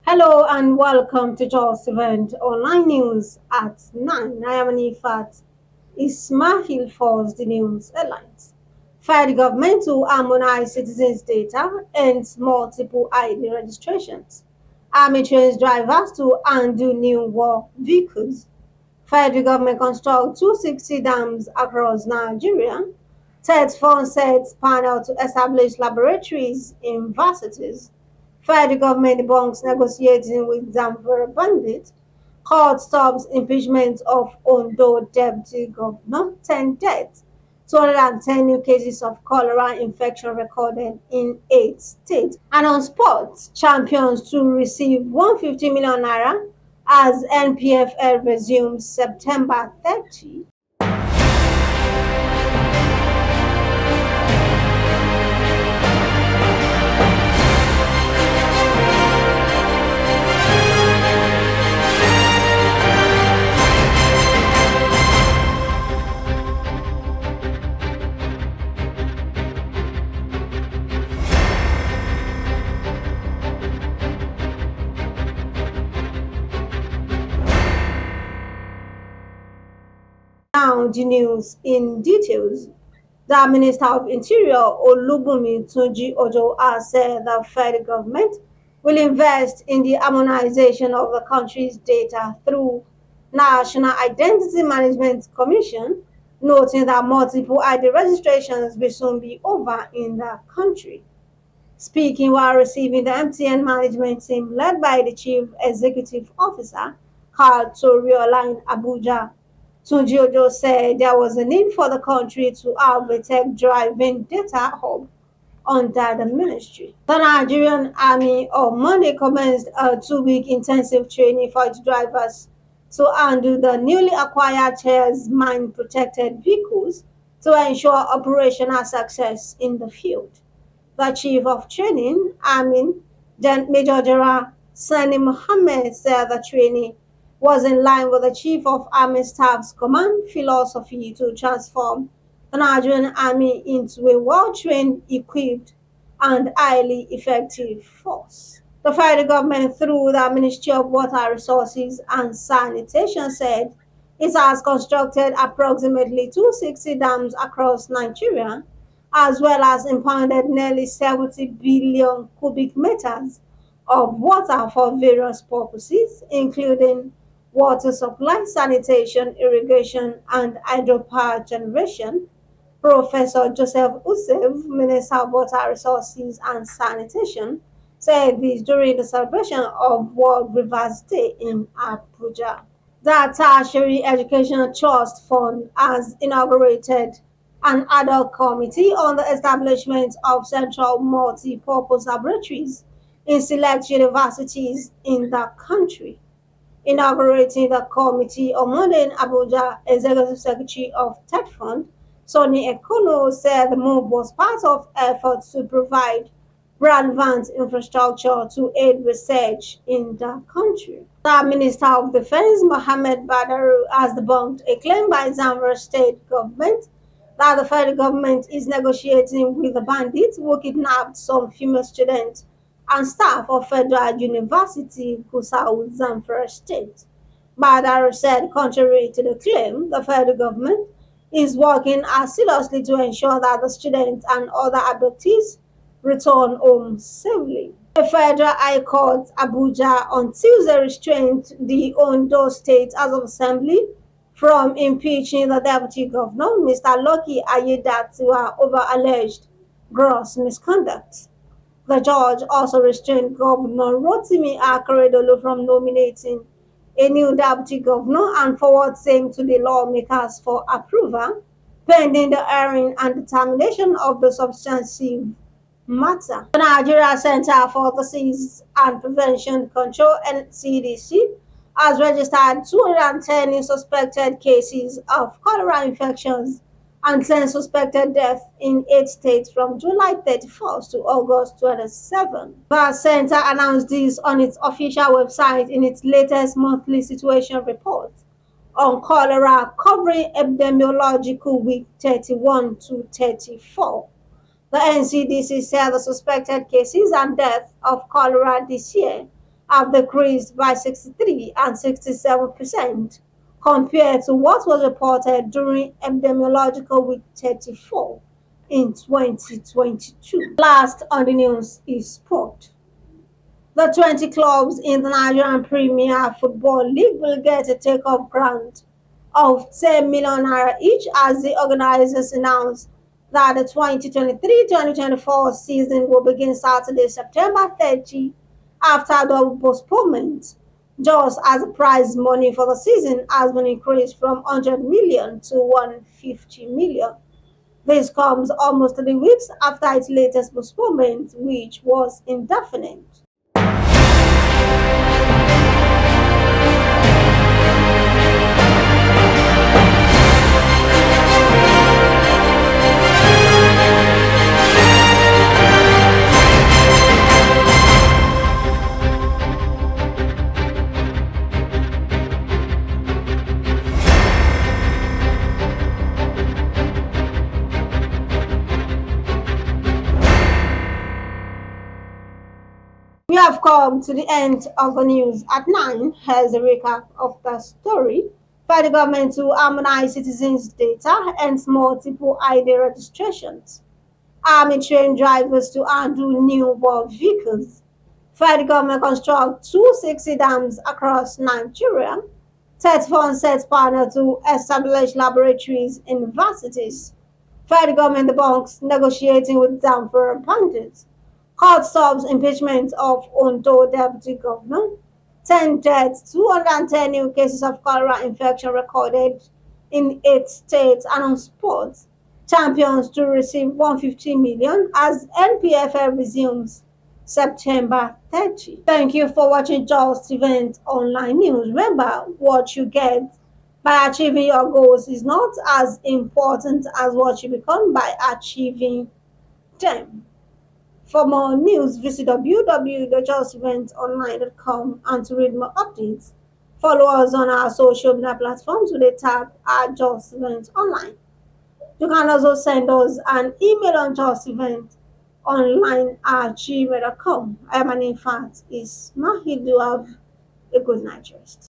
Hello and welcome to Justeventonline News at 9. I am Anifat Ismail for the news headlines. Fed government to harmonize citizens' data and multiple ID registrations. Army trains drivers to undo new war vehicles. Federal government construct 260 dams across Nigeria. TETFUND sets panel to establish laboratories in varsities. Federal government debunks negotiating with Zamfara bandits. Court stops impeachment of Ondo deputy governor. 10 deaths. 210 new cases of cholera infection recorded in 8 states. And on sports, champions to receive 150 million naira as NPFL resumes September 30. Now the news in details. The Minister of Interior Olubunmi Tunji Ojo has said the federal government will invest in the harmonization of the country's data through National Identity Management Commission, noting that multiple ID registrations will soon be over in the country. Speaking while receiving the MTN management team led by the Chief Executive Officer, Carl Toriolain Abuja, Tunji Ojo said there was a need for the country to have a tech-driven data hub under the ministry. The Nigerian Army on Monday commenced a 2-week intensive training for its drivers to handle the newly acquired Chairs mine-protected vehicles to ensure operational success in the field. The Chief of Training, Amin Major General Sani Mohammed, said the training was in line with the Chief of Army Staff's command philosophy to transform the Nigerian Army into a well-trained, equipped, and highly effective force. The federal government, through the Ministry of Water Resources and Sanitation, said it has constructed approximately 260 dams across Nigeria, as well as impounded nearly 70 billion cubic meters of water for various purposes, including water supply, sanitation, irrigation, and hydropower generation. Professor Joseph Usev, Minister of Water Resources and Sanitation, said this during the celebration of World Rivers Day in Abuja. The Tertiary Education Trust Fund has inaugurated an ad hoc committee on the establishment of central multi-purpose laboratories in select universities in the country. Inaugurating the committee on Monday in Abuja, Executive Secretary of TETFUND, Sonny Ekono, said the move was part of efforts to provide relevant infrastructure to aid research in the country. The Minister of Defense, Mohammed Badaru, has debunked a claim by Zamfara state government that the federal government is negotiating with the bandits who kidnapped some female students and staff of Federal University Gusau, Zamfara State. Badar said, contrary to the claim, the federal government is working assiduously to ensure that the students and other abductees return home safely. The Federal High Court, Abuja, on Tuesday restrained the Ondo State House of Assembly from impeaching the Deputy Governor, Mr. Lucky Ayedatiwa, over alleged gross misconduct. The judge also restrained Governor Rotimi Akeredolu from nominating a new deputy governor and forward same to the lawmakers for approval, pending the hearing and determination of the substantive matter. The Nigeria Center for Disease and Prevention Control (NCDC) has registered 210 new suspected cases of cholera infections and 10 suspected deaths in 8 states from July 31st to August 27. The center announced this on its official website in its latest monthly situation report on cholera covering epidemiological week 31 to 34. The NCDC said the suspected cases and deaths of cholera this year have decreased by 63 and 67% compared to what was reported during epidemiological week 34 in 2022. Last on the news is sport. The 20 clubs in the Nigerian Premier Football League will get a take-off grant of 10 million naira each as the organizers announced that the 2023-2024 season will begin Saturday, September 30, after double postponement, just as the prize money for the season has been increased from 100 million to 150 million. This comes almost 3 weeks after its latest postponement, which was indefinite. We have come to the end of the news at 9. Here's a recap of the story. Federal government to harmonize citizens' data and multiple ID registrations. Army trained drivers to handle new war vehicles. Federal government construct 260 dams across Nigeria. TETFUND sets partner to establish laboratories in varsities. Federal government debunks negotiating with Zamfara bandits. Court stops impeachment of Ondo deputy governor. 10 deaths, 210 new cases of cholera infection recorded in 8 states and on sports. Champions to receive 150 million as NPFL resumes September 30. Thank you for watching Justeventonline News. Remember, what you get by achieving your goals is not as important as what you become by achieving them. For more news, visit www.justeventonline.com and to read more updates, follow us on our social media platforms with a tab at Just Event Online. You can also send us an email on justeventonline@gmail.com. My name, in fact, is Mahi. Do have a good night rest.